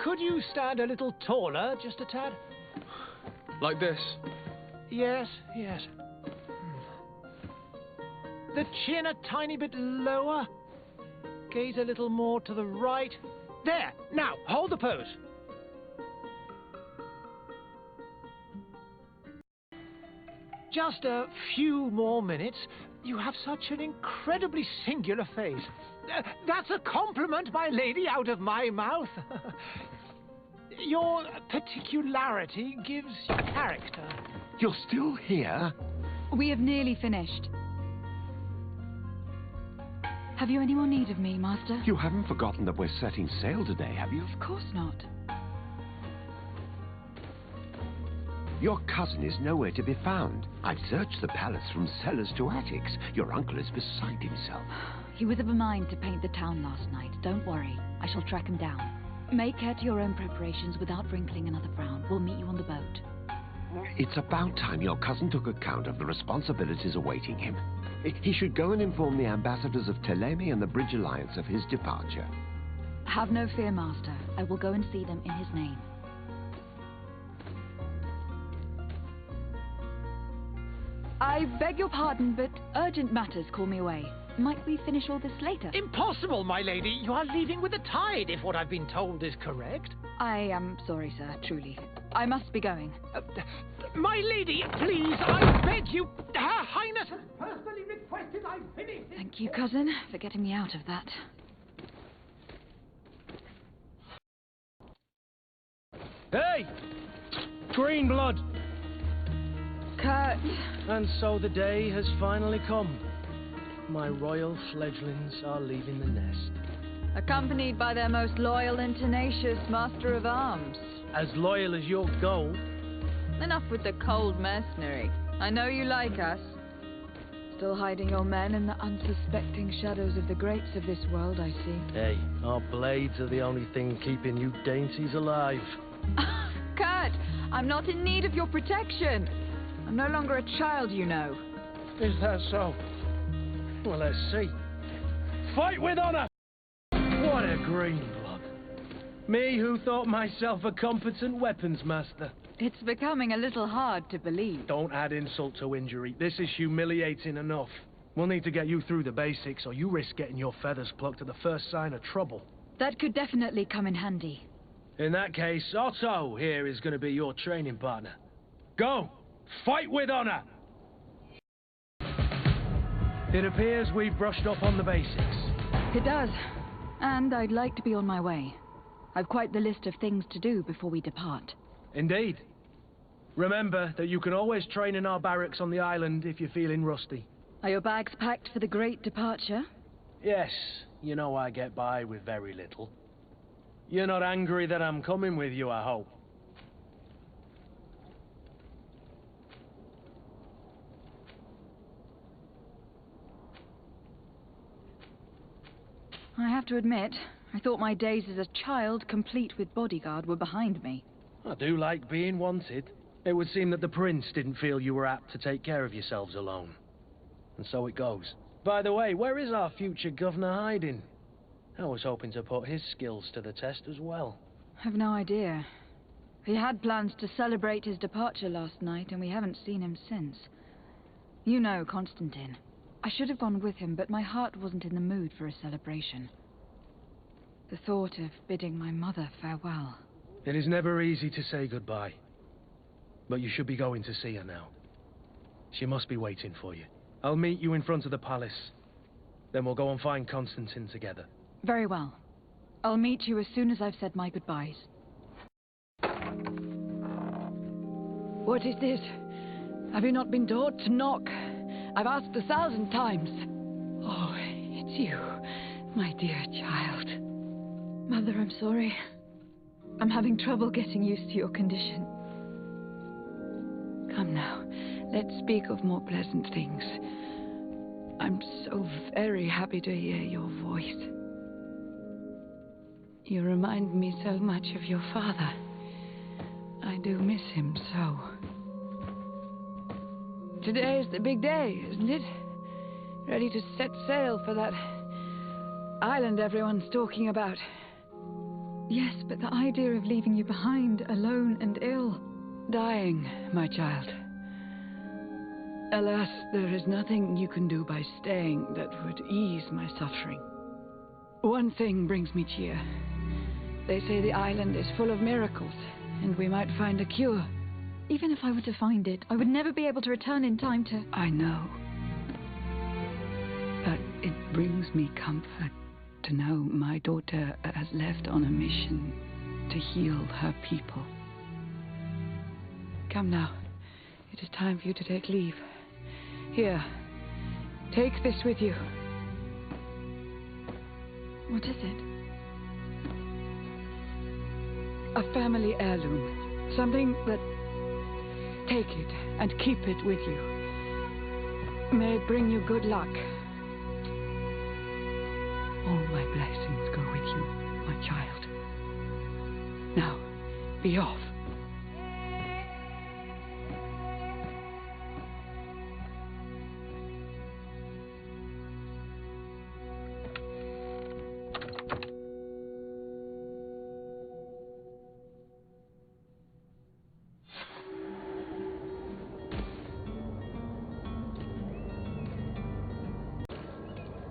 Could you stand a little taller, just a tad? Like this? Yes, yes. The chin a tiny bit lower. Gaze a little more to the right. There! Now, hold the pose. Just a few more minutes. You have such an incredibly singular face. That's a compliment, my lady, out of my mouth. Your particularity gives you character. You're still here? We have nearly finished. Have you any more need of me, Master? You haven't forgotten that we're setting sail today, have you? Of course not. Your cousin is nowhere to be found. I've searched the palace from cellars to attics. Your uncle is beside himself. He was of a mind to paint the town last night. Don't worry. I shall track him down. Make care to your own preparations without wrinkling another frown. We'll meet you on the boat. It's about time your cousin took account of the responsibilities awaiting him. He should go and inform the ambassadors of Telemi and the Bridge Alliance of his departure. Have no fear, Master. I will go and see them in his name. I beg your pardon, but urgent matters call me away. Might we finish all this later? Impossible, my lady. You are leaving with the tide, if what I've been told is correct. I am sorry, sir, truly. I must be going. My lady, please, I beg you. Her Highness has personally requested I finish this. Thank you, cousin, for getting me out of that. Hey! Green blood! Kurt! And so the day has finally come. My royal fledglings are leaving the nest. Accompanied by their most loyal and tenacious master of arms. As loyal as your gold. Enough with the cold mercenary. I know you like us. Still hiding your men in the unsuspecting shadows of the greats of this world, I see. Hey, our blades are the only thing keeping you dainties alive. Kurt, I'm not in need of your protection. I'm no longer a child, you know. Is that so? Well, let's see. Fight with honor! What a green blood. Me who thought myself a competent weapons master. It's becoming a little hard to believe. Don't add insult to injury. This is humiliating enough. We'll need to get you through the basics, or you risk getting your feathers plucked at the first sign of trouble. That could definitely come in handy. In that case, Otto here is going to be your training partner. Go! Fight with honor! It appears we've brushed up on the basics. It does. And I'd like to be on my way. I've quite the list of things to do before we depart. Indeed. Remember that you can always train in our barracks on the island if you're feeling rusty. Are your bags packed for the great departure? Yes, you know I get by with very little. You're not angry that I'm coming with you, I hope. I have to admit, I thought my days as a child, complete with bodyguard, were behind me. I do like being wanted. It would seem that the prince didn't feel you were apt to take care of yourselves alone. And so it goes. By the way, where is our future governor hiding? I was hoping to put his skills to the test as well. I've no idea. He had plans to celebrate his departure last night, and we haven't seen him since. You know Constantine. I should have gone with him, but my heart wasn't in the mood for a celebration. The thought of bidding my mother farewell. It is never easy to say goodbye. But you should be going to see her now. She must be waiting for you. I'll meet you in front of the palace. Then we'll go and find Constantine together. Very well. I'll meet you as soon as I've said my goodbyes. What is this? Have you not been taught to knock? I've asked 1,000 times. Oh, it's you, my dear child. Mother, I'm sorry. I'm having trouble getting used to your condition. Come now, let's speak of more pleasant things. I'm so very happy to hear your voice. You remind me so much of your father. I do miss him so. Today is the big day, isn't it? Ready to set sail for that island everyone's talking about. Yes, but the idea of leaving you behind, alone and ill... Dying, my child. Alas, there is nothing you can do by staying that would ease my suffering. One thing brings me cheer. They say the island is full of miracles, and we might find a cure. Even if I were to find it, I would never be able to return in time to... I know. But it brings me comfort to know my daughter has left on a mission to heal her people. Come now. It is time for you to take leave. Here. Take this with you. What is it? A family heirloom. Something that... Take it and keep it with you. May it bring you good luck. All my blessings go with you, my child. Now, be off.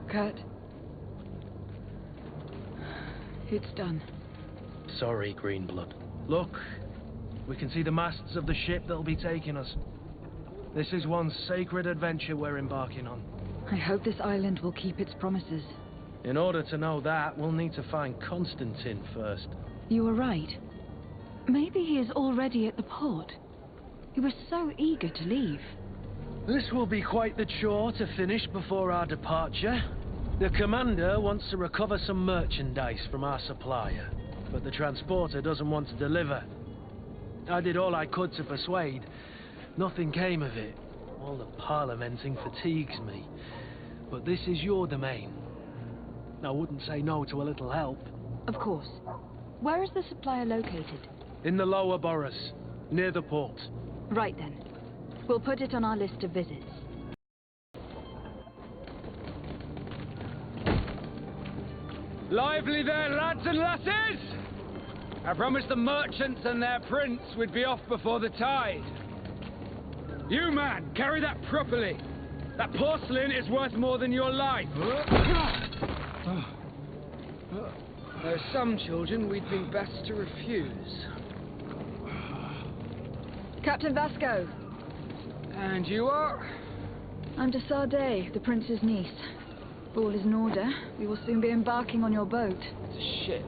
Kurt. It's done. Sorry, Greenblood. Look, we can see the masts of the ship that'll be taking us. This is one sacred adventure we're embarking on. I hope this island will keep its promises. In order to know that, we'll need to find Constantine first. You were right. Maybe he is already at the port. He was so eager to leave. This will be quite the chore to finish before our departure. The commander wants to recover some merchandise from our supplier, but the transporter doesn't want to deliver. I did all I could to persuade. Nothing came of it. All the parliamenting fatigues me. But this is your domain. I wouldn't say no to a little help. Of course. Where is the supplier located? In the lower boroughs, near the port. Right then. We'll put it on our list of visits. Lively there, lads and lasses! I promised the merchants and their prince we'd be off before the tide. You, man, carry that properly. That porcelain is worth more than your life. There are some children we'd be best to refuse. Captain Vasco. And you are? I'm de Sardet, the prince's niece. All is in order. We will soon be embarking on your boat. It's a ship,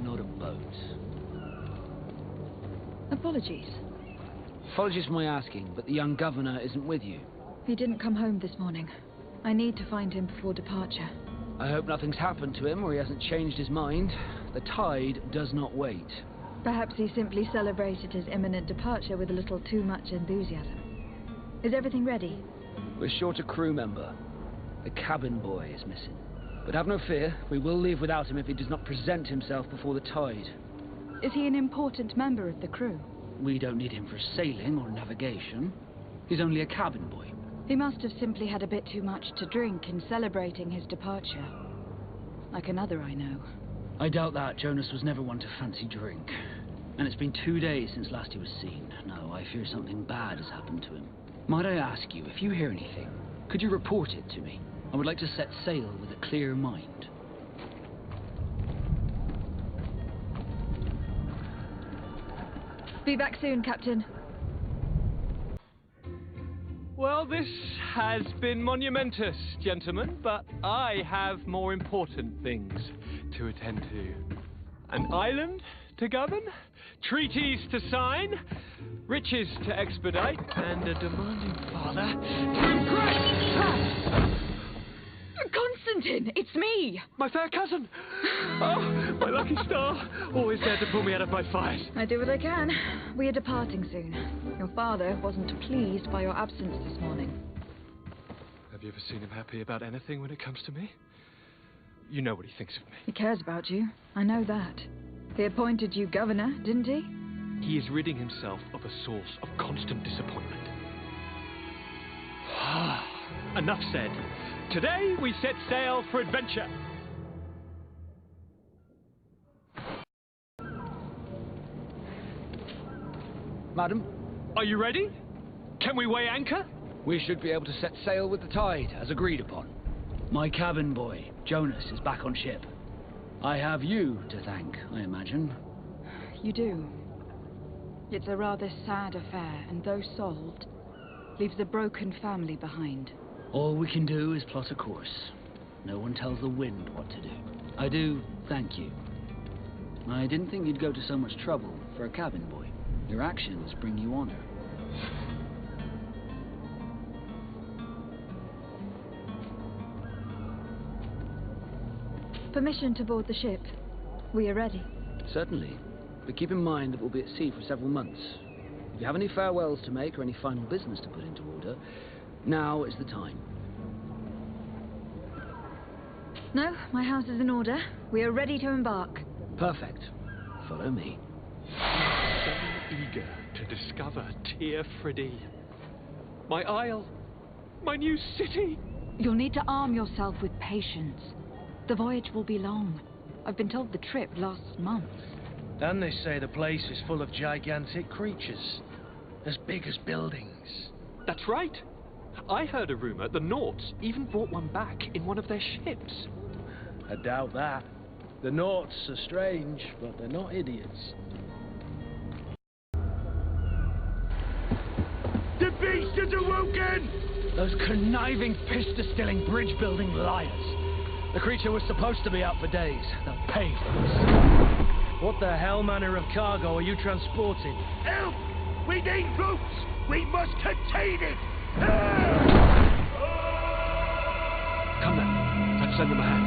not a boat. Apologies. Apologies for my asking, but the young governor isn't with you. He didn't come home this morning. I need to find him before departure. I hope nothing's happened to him or he hasn't changed his mind. The tide does not wait. Perhaps he simply celebrated his imminent departure with a little too much enthusiasm. Is everything ready? We're short a crew member. The cabin boy is missing. But have no fear, we will leave without him if he does not present himself before the tide. Is he an important member of the crew? We don't need him for sailing or navigation. He's only a cabin boy. He must have simply had a bit too much to drink in celebrating his departure. Like another I know. I doubt that. Jonas was never one to fancy drink. And it's been 2 days since last he was seen. No, I fear something bad has happened to him. Might I ask you, if you hear anything, could you report it to me? I would like to set sail with a clear mind. Be back soon, Captain. Well, this has been monumentous, gentlemen, but I have more important things to attend to. An island to govern, treaties to sign, riches to expedite, and a demanding father to impress. Constantine, it's me! My fair cousin! Oh, my lucky star! Always there to pull me out of my fight. I do what I can. We are departing soon. Your father wasn't pleased by your absence this morning. Have you ever seen him happy about anything when it comes to me? You know what he thinks of me. He cares about you. I know that. He appointed you governor, didn't he? He is ridding himself of a source of constant disappointment. Enough said. Today we set sail for adventure. Madam? Are you ready? Can we weigh anchor? We should be able to set sail with the tide, as agreed upon. My cabin boy, Jonas, is back on ship. I have you to thank, I imagine. You do. It's a rather sad affair, and though solved, leaves a broken family behind. All we can do is plot a course. No one tells the wind what to do. I do thank you. I didn't think you'd go to so much trouble for a cabin boy. Your actions bring you honor. Permission to board the ship. We are ready. Certainly. But keep in mind that we'll be at sea for several months. If you have any farewells to make or any final business to put into order, now is the time. No, my house is in order. We are ready to embark. Perfect. Follow me. So eager to discover Tear Freddy. My isle. My new city. You'll need to arm yourself with patience. The voyage will be long. I've been told the trip lasts months. And they say the place is full of gigantic creatures. As big as buildings. That's right. I heard a rumor the Nauts even brought one back in one of their ships. I doubt that. The Nauts are strange, but they're not idiots. The beast is awoken! Those conniving, pista-stilling, bridge-building liars. The creature was supposed to be out for days. They'll pay for this. What the hell manner of cargo are you transporting? Help! We need boats! We must contain it! Come then. Let's send them a hand.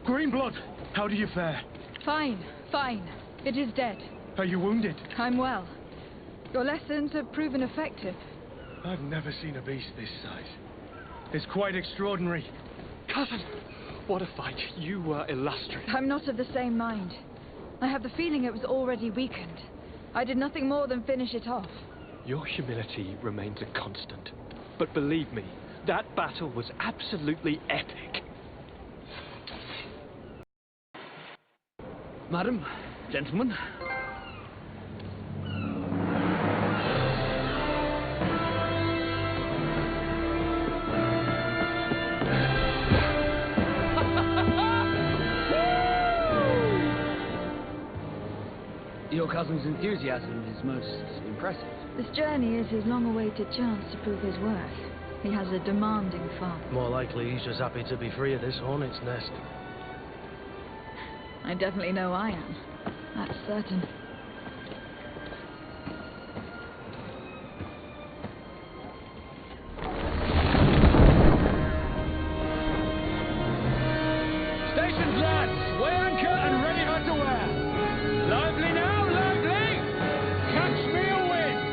Greenblood, how do you fare? Fine, fine. It is dead. Are you wounded? I'm well. Your lessons have proven effective. I've never seen a beast this size. It's quite extraordinary. Cousin, what a fight. You were illustrious. I'm not of the same mind. I have the feeling it was already weakened. I did nothing more than finish it off. Your humility remains a constant. But believe me, that battle was absolutely epic. Madam, gentlemen. Your cousin's enthusiasm is most impressive. This journey is his long-awaited chance to prove his worth. He has a demanding father. More likely he's just happy to be free of this hornet's nest. I definitely know I am. That's certain. Stations, lads! Weigh anchor and ready her to wear. Lively now, lively! Catch me a wind!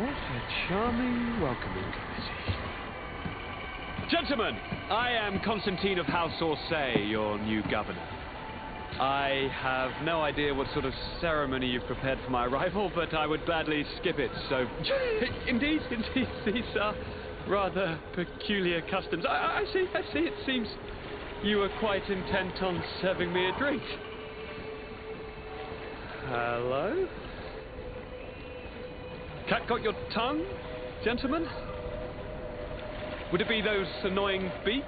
What a charming welcoming committee. Gentlemen, I am Constantine of House Orsay, your new governor. I have no idea what sort of ceremony you've prepared for my arrival, but I would gladly skip it, so... Indeed, these are rather peculiar customs. I see, it seems you were quite intent on serving me a drink. Hello? Cat got your tongue, gentlemen? Would it be those annoying beaks?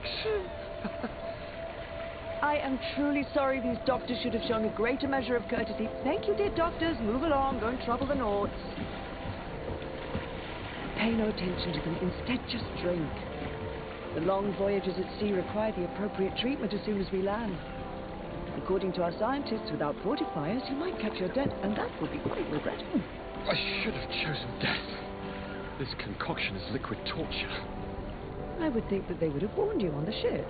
I am truly sorry. These doctors should have shown a greater measure of courtesy. Thank you, dear doctors. Move along. Don't trouble the Nords. Pay no attention to them. Instead, just drink. The long voyages at sea require the appropriate treatment as soon as we land. According to our scientists, without fortifiers, you might catch your death, and that would be quite regrettable. I should have chosen death. This concoction is liquid torture. I would think that they would have warned you on the ship.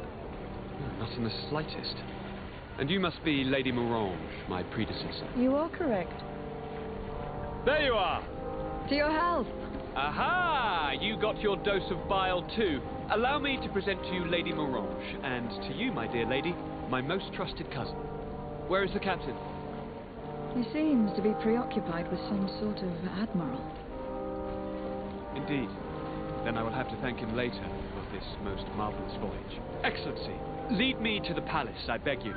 No, not in the slightest. And you must be Lady Morange, my predecessor. You are correct. There you are! To your health. Aha! You got your dose of bile too. Allow me to present to you Lady Morange, and to you, my dear lady, my most trusted cousin. Where is the captain? He seems to be preoccupied with some sort of admiral. Indeed. Then I will have to thank him later for this most marvelous voyage. Excellency, lead me to the palace, I beg you.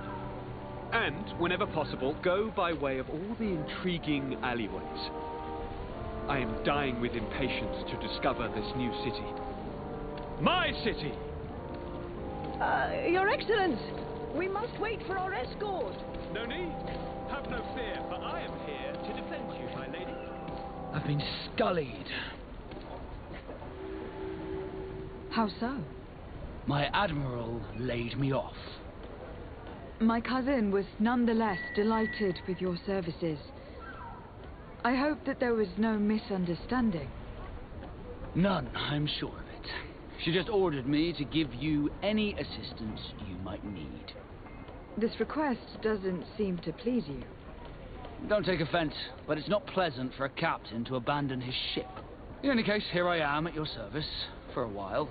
And, whenever possible, go by way of all the intriguing alleyways. I am dying with impatience to discover this new city. My city! Your Excellence! We must wait for our escort! No need. Have no fear, for I am here to defend you, my lady. I've been scullied. How so? My admiral laid me off. My cousin was nonetheless delighted with your services. I hope that there was no misunderstanding. None, I'm sure of it. She just ordered me to give you any assistance you might need. This request doesn't seem to please you. Don't take offense, but it's not pleasant for a captain to abandon his ship. In any case, here I am at your service, for a while.